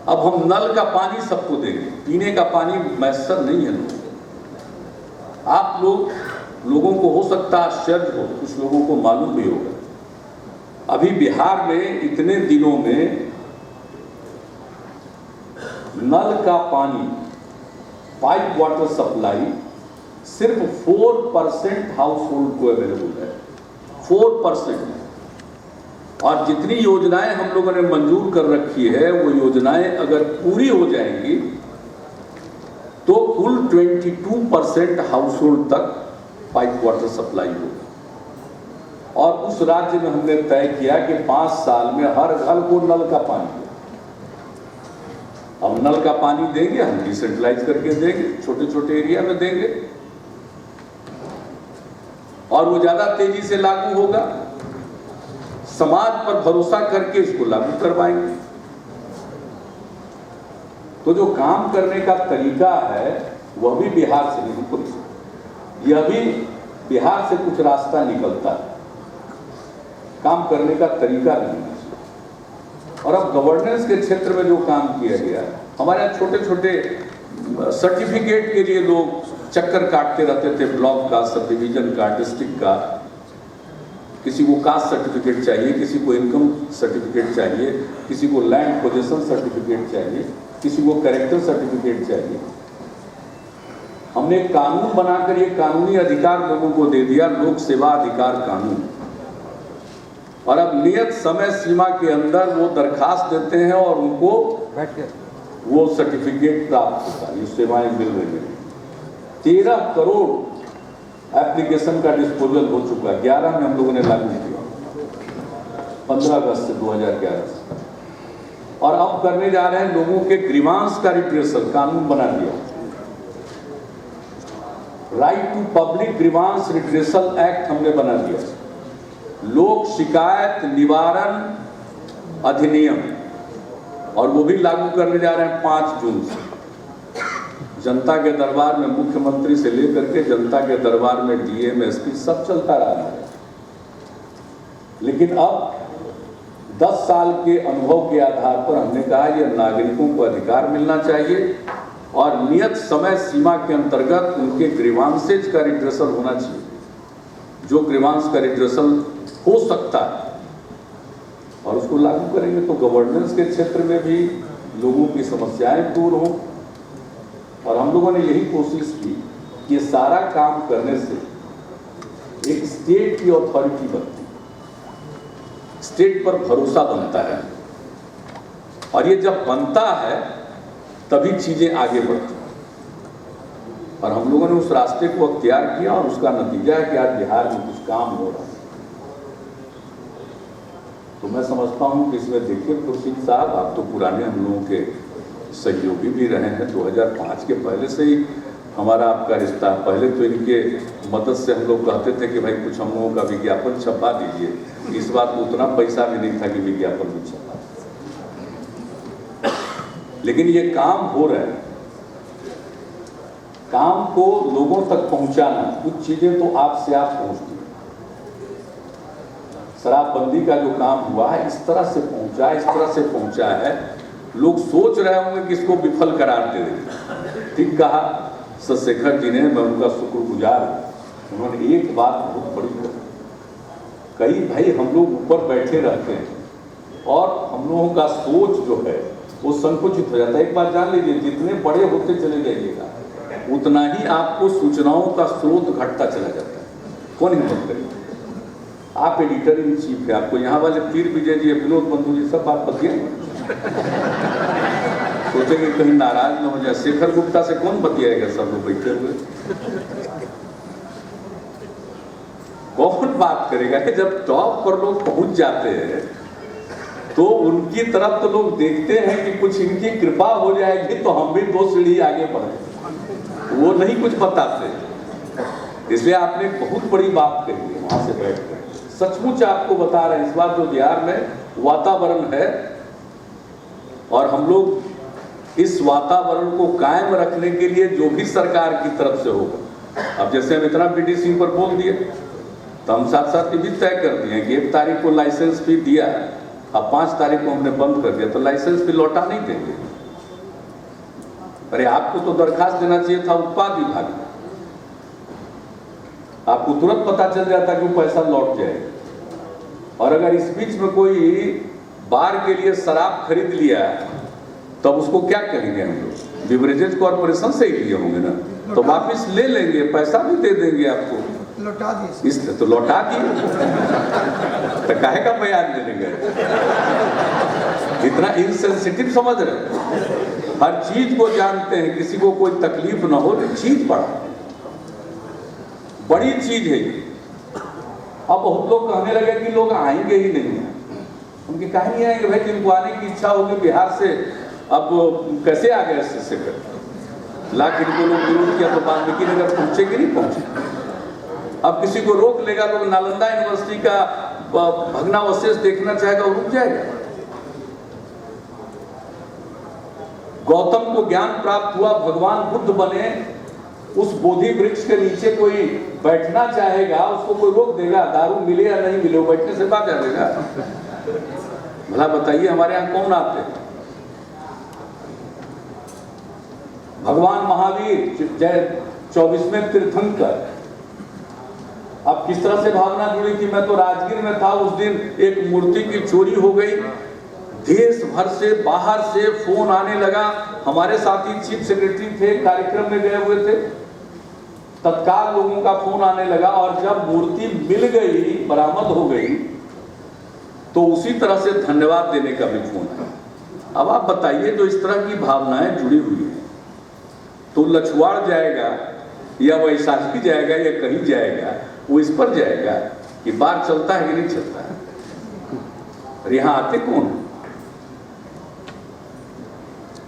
अब हम नल का पानी सबको देंगे, पीने का पानी मैसर नहीं है लोगों को। आप लोगों को हो सकता है आश्चर्य हो, कुछ लोगों को मालूम भी होगा, अभी बिहार में इतने दिनों में नल का पानी, पाइप वाटर सप्लाई सिर्फ 4% हाउस होल्ड को अवेलेबल है, 4%। और जितनी योजनाएं हम लोगों ने मंजूर कर रखी है, वो योजनाएं अगर पूरी हो जाएंगी तो कुल 22% हाउस होल्ड तक पाइप वाटर सप्लाई होगा। और उस राज्य में हमने तय किया कि 5 साल में हर घर को नल का पानी। अब नल का पानी देंगे, हम डिसेंट्रलाइज करके देंगे, छोटे छोटे एरिया में देंगे, और वो ज्यादा तेजी से लागू होगा। समाज पर भरोसा करके इसको लागू करवाएंगे। तो जो काम करने का तरीका है वह भी बिहार से नहीं, यह भी बिहार से कुछ रास्ता निकलता है, काम करने का तरीका नहीं है। और अब गवर्नेंस के क्षेत्र में जो काम किया गया है, हमारे यहाँ छोटे छोटे सर्टिफिकेट के लिए लोग चक्कर काटते रहते थे, ब्लॉक का, सब डिवीजन का, डिस्ट्रिक्ट का। किसी को कास्ट सर्टिफिकेट चाहिए, किसी को इनकम सर्टिफिकेट चाहिए, किसी को लैंड पोजीशन सर्टिफिकेट चाहिए, किसी को कैरेक्टर सर्टिफिकेट चाहिए। हमने कानून बनाकर ये कानूनी अधिकार लोगों को दे दिया, लोक सेवा अधिकार कानून। और अब नियत समय सीमा के अंदर वो दरखास्त देते हैं और उनको वो सर्टिफिकेट प्राप्त होता है, ये सेवाएं मिल रही हैं। 13 करोड़ एप्लीकेशन का डिस्पोजल हो चुका है। 11 में हम लोगों ने लागू किया, 15 अगस्त से 2011 से। और अब करने जा रहे हैं लोगों के ग्रीवांस का रिप्रेसल, कानून बना दिया, right to public grievance redressal act हमने बना दिया, लोक शिकायत निवारण अधिनियम, और वो भी लागू करने जा रहे हैं 5 जून से। जनता के दरबार में मुख्यमंत्री से लेकर के जनता के दरबार में डीएम, एसपी सब चलता रहा है। लेकिन अब 10 साल के अनुभव के आधार पर हमने कहा यह नागरिकों को अधिकार मिलना चाहिए और नियत समय सीमा के अंतर्गत उनके ग्रीवांसेज का रिड्रेसल होना चाहिए। जो ग्रीवांस का रिड्रेसल हो सकता है और उसको लागू करेंगे तो गवर्नेंस के क्षेत्र में भी लोगों की समस्याएं दूर हों। और हम लोगों ने यही कोशिश की कि ये सारा काम करने से एक स्टेट की अथॉरिटी बनती है, स्टेट पर भरोसा बनता है, और ये जब बनता है तभी चीजें आगे बढ़ती हैं। और हम लोगों ने उस रास्ते को अख्तियार किया और उसका नतीजा है कि आज बिहार में कुछ काम हो रहा है। तो मैं समझता हूं कि इसमें देखिए खुर्शीद साहब, आप तो पुराने हम लोगों के सहयोगी भी रहे हैं, 2005 के पहले से ही हमारा आपका रिश्ता। पहले तो इनके मदद से हम लोग कहते थे कि भाई कुछ हम लोगों का विज्ञापन छपा दीजिए। इस बात को उतना पैसा भी नहीं था कि विज्ञापन भी छपा, लेकिन ये काम हो रहा है। काम को लोगों तक पहुंचाना, कुछ चीजें तो आपसे आप पहुंचती हैं। शराबबंदी का जो काम हुआ है इस तरह से पहुंचा, इस तरह से पहुंचा है, लोग सोच रहे होंगे कि इसको विफल करार दे देंगे। ठीक कहा शेखर जी ने, मैं उनका शुक्रगुजार हूं। उन्होंने एक बात बहुत बड़ी कही, भाई हम लोग ऊपर बैठे रहते हैं और हम लोगों का सोच जो है वो संकुचित हो जाता है। एक बात जान लीजिए, जितने बड़े होते चले जाइएगा उतना ही आपको सूचनाओं का स्रोत घटता चला जाता है। कौन हिम्मत करेगा? आप एडिटर इन चीफ है, आपको यहाँ वाले पीर विजय जी, विनोद बंधु जी सब बात बतियाएंगे, सोचेंगे कहीं नाराज न हो जाए। शेखर गुप्ता से कौन बतियाएगा? सब लोग बैठे हुए, कौन बात करेगा? कि जब टॉप पर लोग पहुंच जाते हैं तो उनकी तरफ तो लोग देखते हैं कि कुछ इनकी कृपा हो जाएगी तो हम भी 2 सीढ़ी आगे बढ़े। वो नहीं कुछ बताते। इसलिए आपने बहुत बड़ी बात कही है वहां से बैठकर। सचमुच आपको बता रहे हैं, इस बार जो बिहार में वातावरण है और हम लोग इस वातावरण को कायम रखने के लिए जो भी सरकार की तरफ से होगा, अब जैसे हम इतना बीडीसी पर बोल दिए तो हम साथ साथ ये भी तय कर दिए कि 1 तारीख को लाइसेंस फी दिया है, अब 5 तारीख को हमने बंद कर दिया तो लाइसेंस फी लौटा नहीं देंगे। अरे आपको तो दरखास्त देना चाहिए था उत्पाद विभाग में, आपको तुरंत पता चल जाता कि वो पैसा लौट जाएगा। और अगर इस बीच में कोई बार के लिए शराब खरीद लिया तब उसको क्या करेंगे हम लोग? बिवरेजेस कॉर्पोरेशन से ही लिए होंगे ना, तो वापिस ले लेंगे, पैसा भी दे देंगे आपको, लौटा दिए। इसलिए तो लौटा दिए, तो काहे का बयान देने गए? इतना इनसेंसिटिव समझ रहे? हर चीज को जानते हैं, किसी को कोई तकलीफ ना हो, चीज बड़ी चीज है ये। अब बहुत लोग कहने लगे कि लोग आएंगे ही नहीं, उनके कहा नहीं आएंगे भाई, जिनको आने की इच्छा होगी बिहार से, अब कैसे आ गए इससे कर लाख इनको लोग विरोध किया तो वाल्मीकि नगर पहुंचेगी नहीं पहुंचे। अब किसी को रोक लेगा, लोग नालंदा यूनिवर्सिटी का भग्नावशेष देखना चाहेगा, वो रुक जाएगा। गौतम को ज्ञान प्राप्त हुआ, भगवान बुद्ध बने, उस बोधि वृक्ष के नीचे कोई बैठना चाहेगा, उसको कोई रोक देगा? दारू मिले या नहीं मिले, वो बैठने से बात आ देगा? भला बताइए, हमारे यहां कौन आते हैं? भगवान महावीर जय 24वें तीर्थंकर, अब किस तरह से भावना जुड़ी थी? मैं तो राजगीर में था उस दिन, एक मूर्ति की चोरी हो गई, देश भर से बाहर से फोन आने लगा। हमारे साथी चीफ सेक्रेटरी थे, कार्यक्रम में गए हुए थे, तत्काल लोगों का फोन आने लगा, और जब मूर्ति मिल गई, बरामद हो गई, तो उसी तरह से धन्यवाद देने का भी फोन आया। अब आप बताइए, जो इस तरह की भावनाएं जुड़ी हुई है, तो लछुआड़ जाएगा या वैशाली जाएगा या कहीं जाएगा, वो इस पर जाएगा कि बार चलता है कि नहीं चलता है। और यहां आते कौन?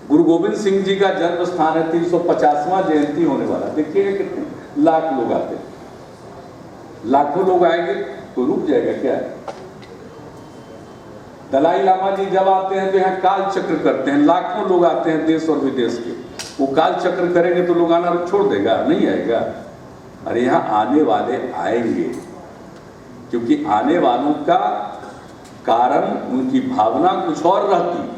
गुरु गोविंद सिंह जी का जन्म स्थान है, 350वां जयंती होने वाला, देखिए कितने लाख लोग आते हैं। लाखों लोग आएंगे तो रुक जाएगा क्या? दलाई लामा जी जब आते हैं तो यहाँ काल चक्र करते हैं, लाखों लोग आते हैं देश और विदेश के, वो काल चक्र करेंगे तो लोग आना छोड़ देगा? नहीं आएगा। अरे यहाँ आने वाले आएंगे, क्योंकि आने वालों का कारण उनकी भावना कुछ और रहती।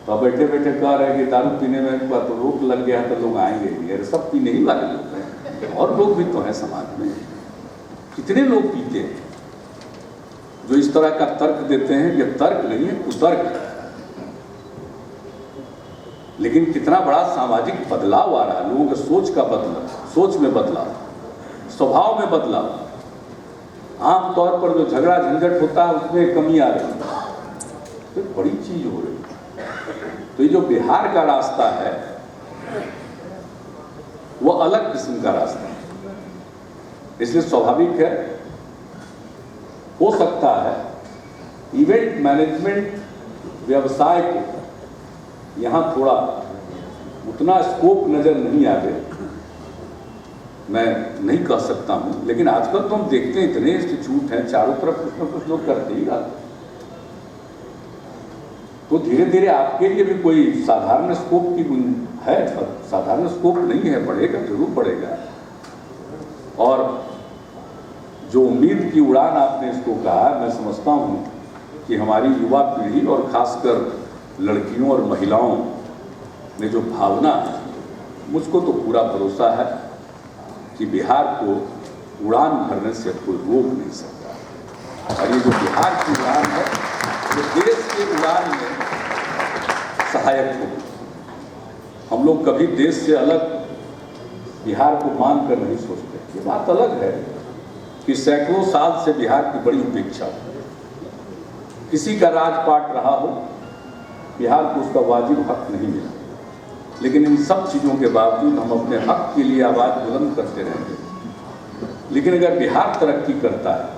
तो बैठे बैठे कह रहे हैं कि दारू पीने में तो रोक लग गया तो लोग आएंगे नहीं। अरे सब पीने ही वाले लोग हैं, और लोग भी तो हैं समाज में। कितने लोग पीते हैं जो इस तरह का तर्क देते हैं? ये तर्क नहीं है, कुतर्क है। लेकिन कितना बड़ा सामाजिक बदलाव आ रहा है, लोगों के सोच का बदलाव, सोच में बदलाव, स्वभाव में बदलाव। आमतौर पर जो झगड़ा झंझट होता है उसमें कमी आ रही है, तो बड़ी चीज हो रही है। तो ये जो बिहार का रास्ता है वो अलग किस्म का रास्ता है, इसलिए स्वाभाविक है, हो सकता है इवेंट मैनेजमेंट व्यवसाय को यहाँ थोड़ा उतना स्कोप नजर नहीं आ गया, मैं नहीं कह सकता हूँ। लेकिन आजकल तो हम देखते हैं इतने इंस्टीट्यूट हैं, चारों तरफ कुछ ना कुछ लोग करते ही रहते हैं। तो धीरे धीरे आपके लिए भी कोई साधारण स्कोप की है, साधारण स्कोप नहीं है, बढ़ेगा, जरूर बढ़ेगा। और जो उम्मीद की उड़ान आपने इसको कहा, मैं समझता हूँ कि हमारी युवा पीढ़ी और खासकर लड़कियों और महिलाओं में जो भावना है, मुझको तो पूरा भरोसा है कि बिहार को उड़ान भरने से कोई रोक नहीं सकता। और ये जो बिहार की उड़ान है, ये देश के उड़ान में सहायक होगी। हम लोग कभी देश से अलग बिहार को मान कर नहीं सोचते। ये बात अलग है कि सैकड़ों साल से बिहार की बड़ी उपेक्षा, किसी का राजपाट रहा हो, बिहार को उसका वाजिब हक नहीं मिला। लेकिन इन सब चीज़ों के बावजूद हम अपने हक के लिए आवाज़ बुलंद करते रहेंगे। लेकिन अगर बिहार तरक्की करता है,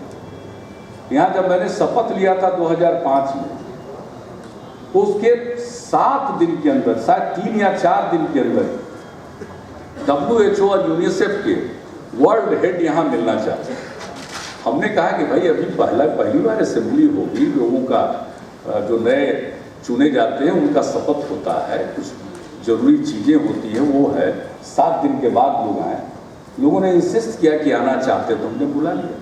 यहाँ जब मैंने शपथ लिया था 2005 में, तो उसके 7 दिन के अंदर, शायद 3 या 4 दिन के अंदर WHO और यूनिसेफ के वर्ल्ड हेड यहाँ मिलना चाहते हैं। हमने कहा कि भाई अभी पहली बार असेंबली होगी, लोगों का जो नए चुने जाते हैं उनका शपथ होता है, कुछ जरूरी चीज़ें होती हैं, वो है 7 दिन के बाद लोग आए। लोगों ने इंसिस्ट किया कि आना चाहते, तो हमने बुला लिया।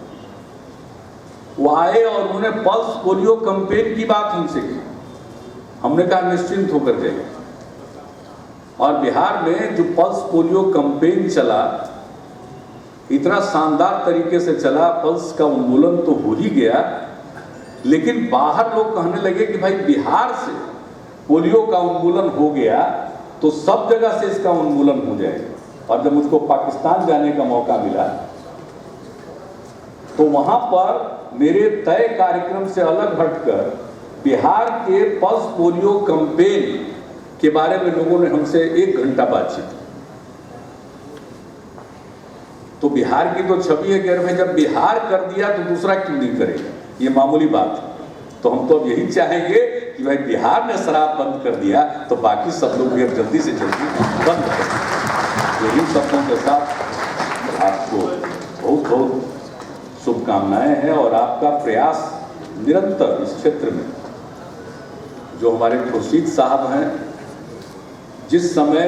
वो आए और उन्होंने पल्स पोलियो कैंपेन की बात हमसे की। हमने कहा निश्चिंत होकर जाइए, और बिहार में जो पल्स पोलियो कैंपेन चला, इतना शानदार तरीके से चला, पल्स का उन्मूलन तो हो ही गया, लेकिन बाहर लोग कहने लगे कि भाई बिहार से पोलियो का उन्मूलन हो गया तो सब जगह से इसका उन्मूलन हो जाएगा। और जब मुझको पाकिस्तान जाने का मौका मिला तो वहां पर मेरे तय कार्यक्रम से अलग हटकर बिहार के पल्स पोलियो कैंपेन के बारे में लोगों ने हमसे 1 घंटा बातचीत की। तो बिहार की तो छवि है कि अरे भाई जब बिहार कर दिया तो दूसरा क्यों नहीं करेगा, ये मामूली बात है। तो हम तो अब यही चाहेंगे कि भाई बिहार ने शराब बंद कर दिया तो बाकी सब लोग भी अब जल्दी से जल्दी बंद करें। यही शब्दों के साथ आपको बहुत बहुत शुभकामनाएं हैं और आपका प्रयास निरंतर इस क्षेत्र में, जो हमारे खुर्शीद साहब हैं, जिस समय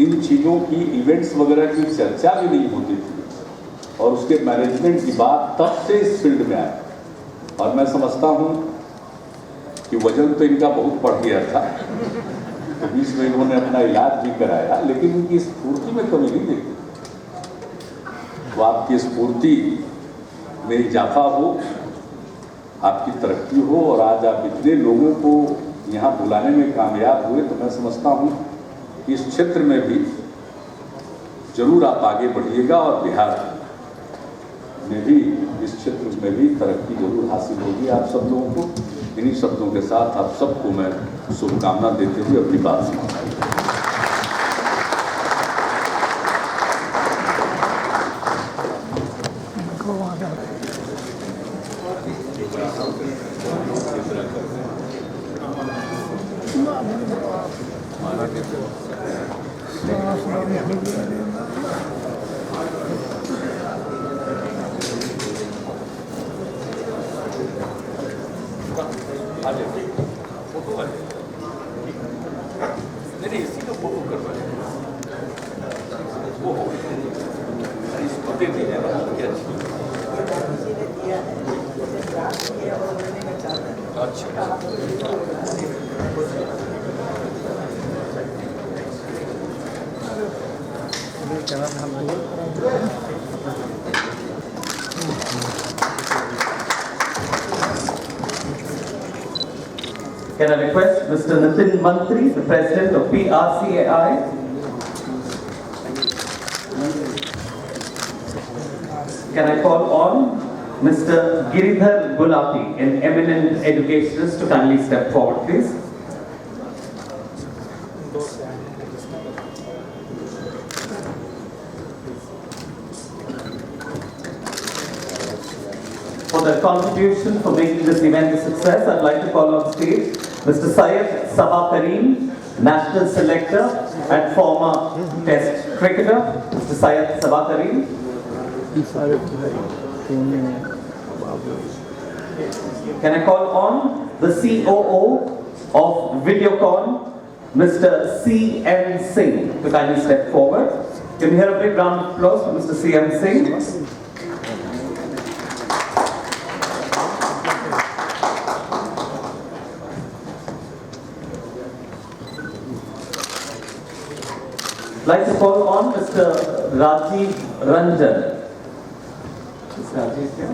इन चीज़ों की इवेंट्स वगैरह की चर्चा भी नहीं होती थी और उसके मैनेजमेंट की बात तब से इस फील्ड में आए, और मैं समझता हूँ कि वजन तो इनका बहुत बढ़ गया था, तो बीच में इन्होंने अपना इलाज भी कराया, लेकिन इनकी स्फूर्ति में कमी नहीं देखी। तो आपकी स्फूर्ति में इजाफा हो, आपकी तरक्की हो, और आज आप इतने लोगों को यहाँ बुलाने में कामयाब हुए, तो मैं समझता हूँ कि इस क्षेत्र में भी जरूर आप आगे बढ़िएगा और बिहार में भी, इस क्षेत्र में भी तरक्की जरूर हासिल होगी आप सब लोगों को। इन्हीं शब्दों के साथ आप सबको मैं शुभकामना देते हुए अपनी बात समाप्त करता हूं। Can I request Mr. Nitin Mantri, the President of PRCAI? Can I call on Mr. Giridhar Gulati, an eminent educationist, to kindly step forward, please? For their contribution for making this event a success, I'd like to call on stage Mr. Syed Sabah Kareem, National Selector and former Test Cricketer. Mr. Syed Sabah Kareem. Can I call on the COO of Videocon, Mr. C.M. Singh, to kindly step forward? Can we hear a big round of applause for Mr. C.M. Singh? I'd like to call on Mr. Rajiv Ranjan. Is Rajiv here?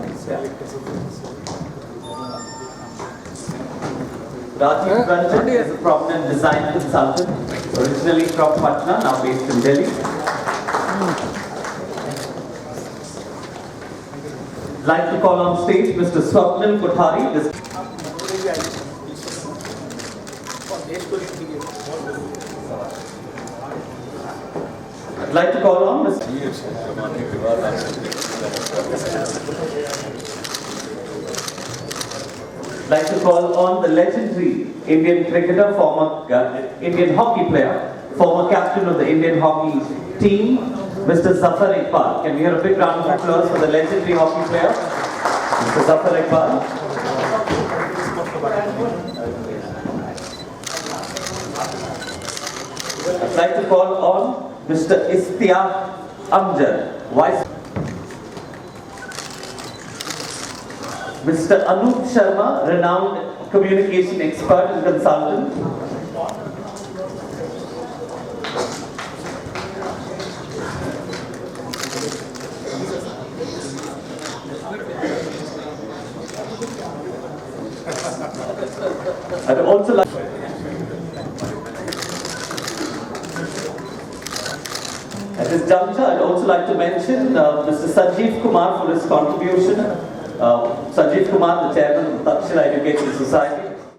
Rajiv Ranjan is a prominent design consultant, originally from Patna, now based in Delhi. I'd like to call on stage Mr. Swapnil Kothari. I'd like to call on Mr. I'd like to call on the legendary Indian cricketer, former Indian hockey player, former captain of the Indian hockey team, Mr. Zafar Iqbal. Can we hear a big round of applause for the legendary hockey player, Mr. Zafar Iqbal? I'd like to call on Mr. Istiaq Amjad, Vice. Mr. Anup Sharma, renowned communication expert and consultant. juncture, I'd also like to mention Mr. Sanjeev Kumar for his contribution. Sanjeev Kumar, the chairman of the Takshila Education Society.